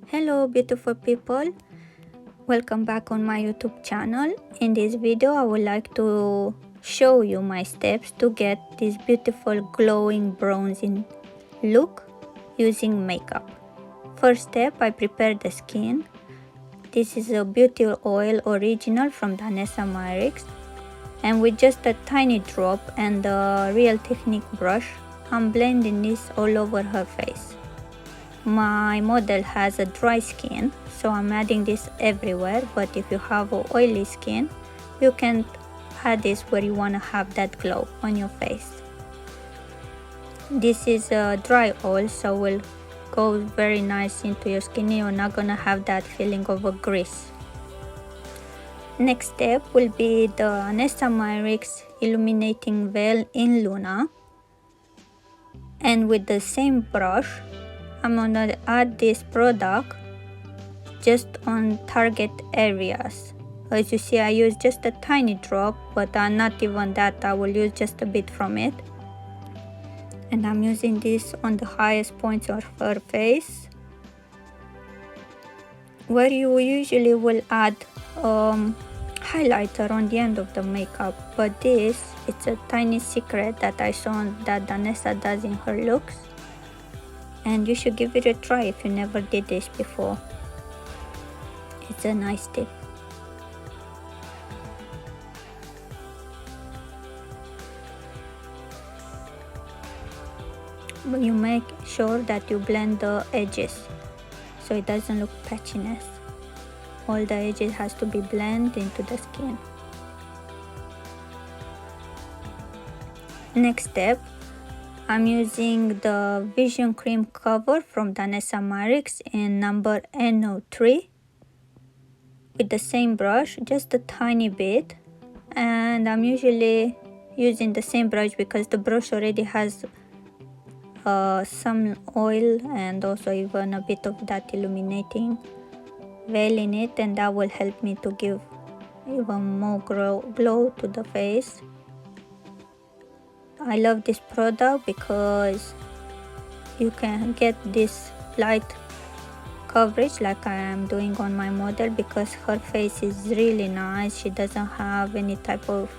Hello beautiful people, welcome back on my YouTube channel. In this video I would like to show you my steps to get this beautiful glowing bronzing look using makeup. First step, I prepare the skin. This is a beauty oil original from Mihaela Dzuric, and with just a tiny drop and a Real Technique brush, I'm blending this all over her face. My model has a dry skin, so I'm adding this everywhere, but if you have an oily skin, you can add this where you want to have that glow on your face. This is a dry oil, so will go very nice into your skin. You're not gonna have that feeling of a grease. Next step will be the Mihaela Dzuric illuminating veil in Luna, and with the same brush I'm gonna add this product just on target areas. As you see, I use just a tiny drop, but not even that. I will use just a bit from it, and I'm using this on the highest points of her face, where you usually will add highlighter on the end of the makeup, but this, it's a tiny secret that I saw that Mihaela does in her looks, and you should give it a try if you never did this before. It's a nice tip. But you make sure that you blend the edges so it doesn't look patchiness. All the edges has to be blended into the skin. Next step, I'm using the Vision Cream Cover from Mihaela Dzuric in number N03 with the same brush, just a tiny bit, and I'm usually using the same brush because the brush already has some oil and also even a bit of that illuminating veil in it, and that will help me to give even more glow to the face. I love this product because you can get this light coverage like I am doing on my model, because her face is really nice. She doesn't have any type of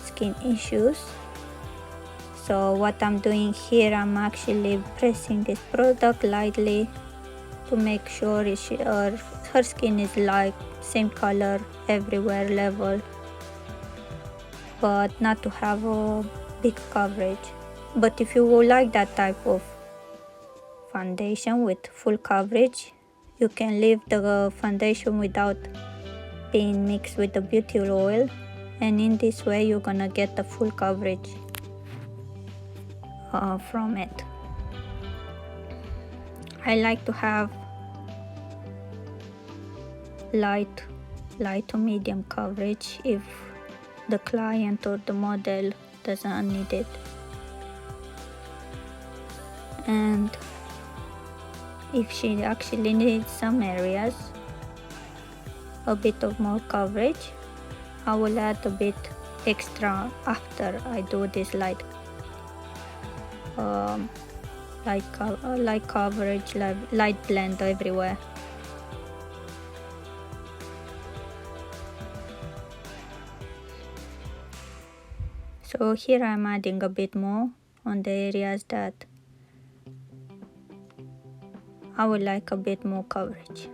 skin issues. So what I'm doing here, I'm actually pressing this product lightly to make sure her skin is like same color everywhere, level, but not to have a big coverage. But if you would like that type of foundation with full coverage, you can leave the foundation without being mixed with the beauty oil, and in this way you're gonna get the full coverage from it. I like to have light to medium coverage if the client or the model doesn't need it. And if she actually needs some areas a bit of more coverage, I will add a bit extra after I do this light coverage, light blend everywhere. So here I'm adding a bit more on the areas that I would like a bit more coverage,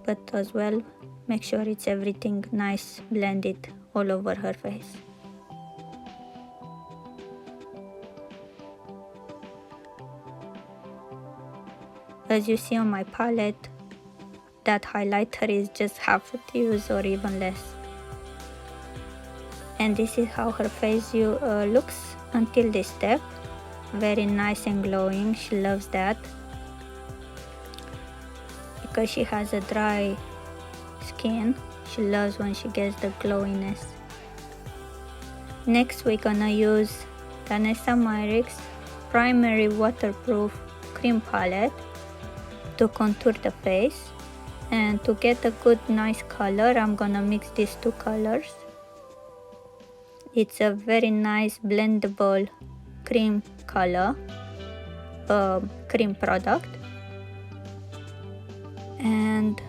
but as well make sure it's everything nice blended all over her face. As you see on my palette, that highlighter is just half the use or even less. And this is how her face looks until this step. Very nice and glowing. She loves that because she has a dry skin. She loves when she gets the glowiness. Next, we're gonna use the Mihaela Dzuric primary waterproof cream palette to contour the face, and to get a good nice color I'm gonna mix these two colors. It's a very nice blendable cream color, cream product, And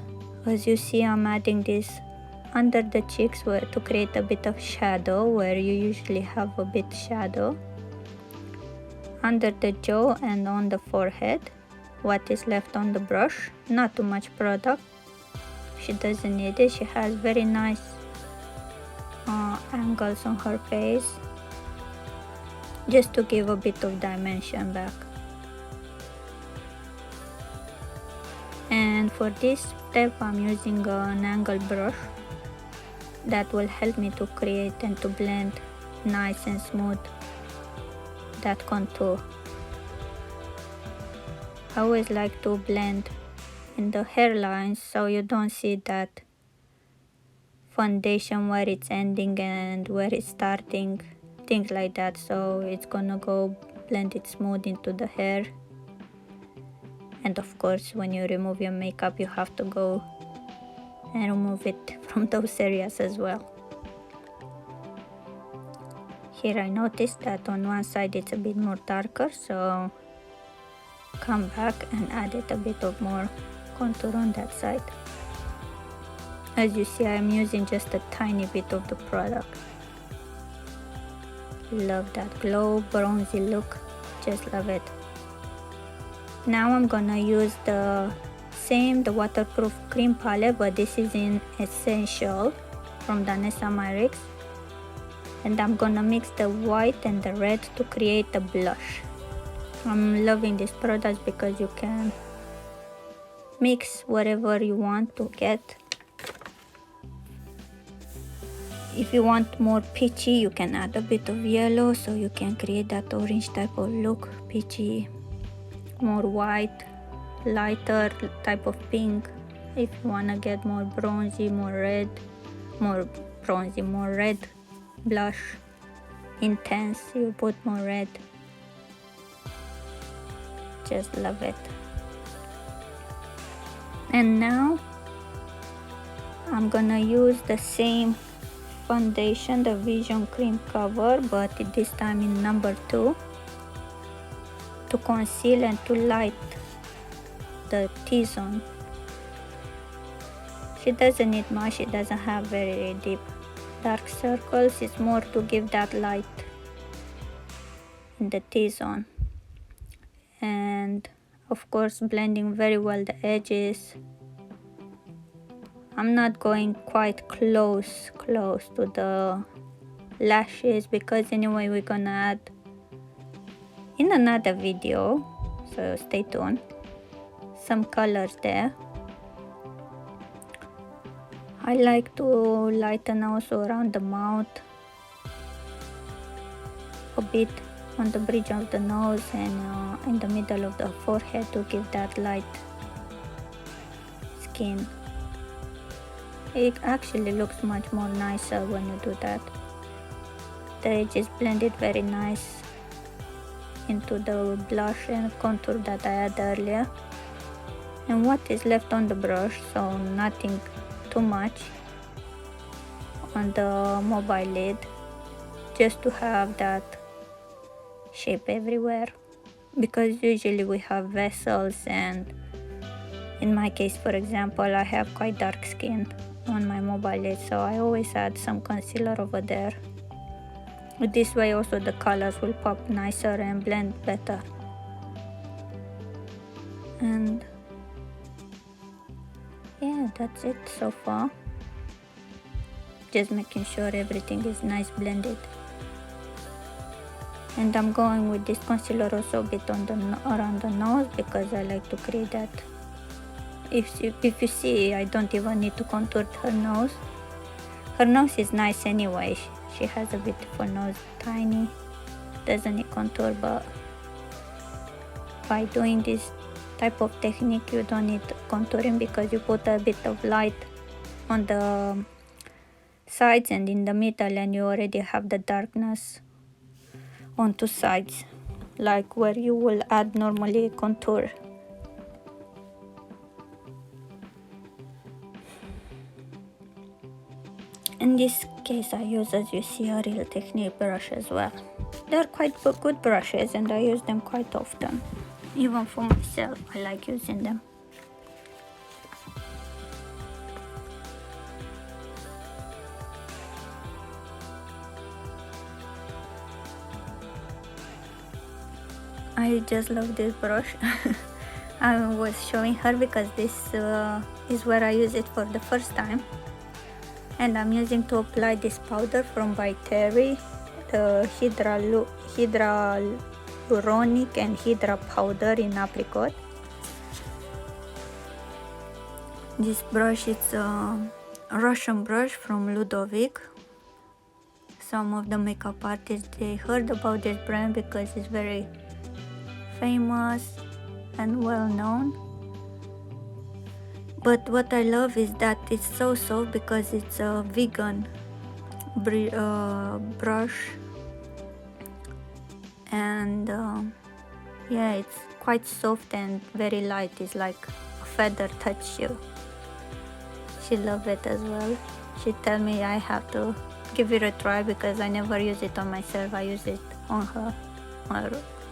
as you see, I'm adding this under the cheeks to create a bit of shadow where you usually have a bit shadow, under the jaw and on the forehead, what is left on the brush. Not too much product, she doesn't need it. She has very nice angles on her face, just to give a bit of dimension back. And for this step I'm using an angle brush that will help me to create and to blend nice and smooth that contour. I always like to blend in the hairlines so you don't see that foundation where it's ending and where it's starting, things like that. So it's gonna go blend it smooth into the hair. And of course, when you remove your makeup, you have to go and remove it from those areas as well. Here I noticed that on one side it's a bit more darker, so come back and add it a bit of more contour on that side. As you see, I'm using just a tiny bit of the product. Love that glow, bronzy look, just love it. Now I'm gonna use the waterproof cream palette, but this is in Essential from Danessa Myricks. And I'm gonna mix the white and the red to create a blush. I'm loving this product because you can mix whatever you want to get. If you want more peachy, you can add a bit of yellow, so you can create that orange type of look, peachy, more white, lighter type of pink. If you wanna get more bronzy, more red blush, intense, you put more red. Just love it. And now I'm gonna use the same foundation, the Vision Cream Cover, but this time in number 2, to conceal and to light the T-zone. She doesn't need much, she doesn't have very deep dark circles, it's more to give that light in the T-zone. And of course blending very well the edges. I'm not going quite close to the lashes, because anyway we're gonna add in another video, so stay tuned, some colors there. I like to lighten also around the mouth, a bit on the bridge of the nose and in the middle of the forehead to give that light skin. It actually looks much more nicer when you do that. The edges blended very nice into the blush and contour that I had earlier. And what is left on the brush, so nothing too much on the mobile lid, just to have that shape everywhere, because usually we have vessels, and in my case, for example, I have quite dark skin on my mobile lid, so I always add some concealer over there. This way also the colors will pop nicer and blend better. And yeah, that's it so far. Just making sure everything is nice blended. And I'm going with this concealer also a bit on around the nose, because I like to create that. If you see, I don't even need to contour her nose. Her nose is nice anyway. She has a beautiful nose, tiny, doesn't need contour, but by doing this type of technique you don't need contouring, because you put a bit of light on the sides and in the middle, and you already have the darkness on two sides, like where you will add normally contour. In this case I use, as you see, a Real Technique brush as well. They're quite good brushes and I use them quite often. Even for myself, I like using them. I just love this brush. I was showing her because this is where I use it for the first time, and I'm using to apply this powder from by Terry, the hyaluronic and hydra powder in Apricot. This brush is a Russian brush from Ludovic. Some of the makeup artists, they heard about this brand because it's very famous and well known. But what I love is that it's so soft because it's a vegan brush, and yeah, it's quite soft and very light. It's like a feather touch you. She loved it as well. She tell me I have to give it a try because I never use it on myself. I use it on her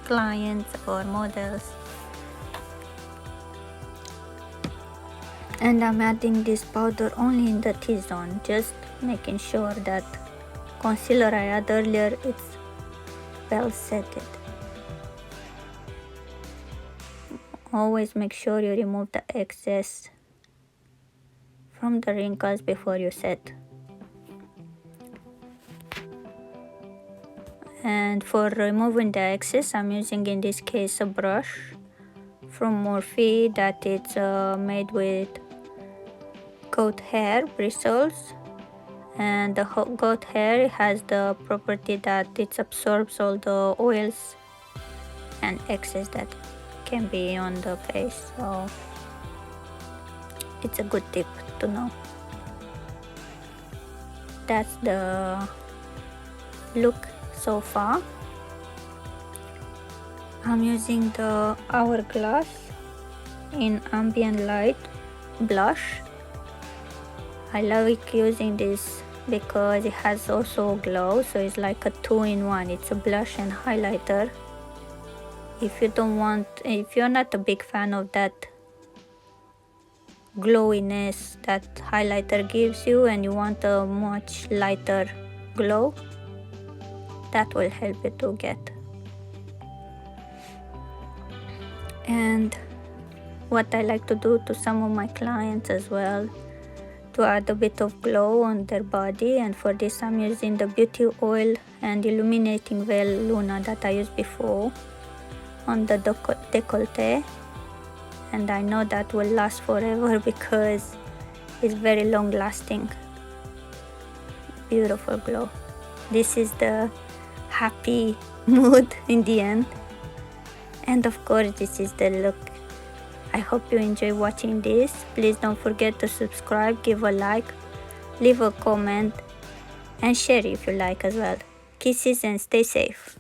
clients or models. And I'm adding this powder only in the T-zone, just making sure that concealer I add earlier, it's well setted. Always make sure you remove the excess from the wrinkles before you set. And for removing the excess, I'm using in this case a brush from Morphe that it's made with goat hair bristles, and the goat hair has the property that it absorbs all the oils and excess that can be on the face, so it's a good tip to know. That's the look so far. I'm using the Hourglass in ambient light blush. I like using this because it has also glow, so it's like a 2-in-1. It's a blush and highlighter. If you're not a big fan of that glowiness that highlighter gives you and you want a much lighter glow, that will help you to get. And what I like to do to some of my clients as well, to add a bit of glow on their body, and for this I'm using the beauty oil and illuminating veil Luna that I used before on the décolleté, and I know that will last forever because it's very long lasting. Beautiful glow. This is the happy mood in the end, and of course this is the look. I hope you enjoy watching this. Please don't forget to subscribe, give a like, leave a comment and share if you like as well. Kisses and stay safe.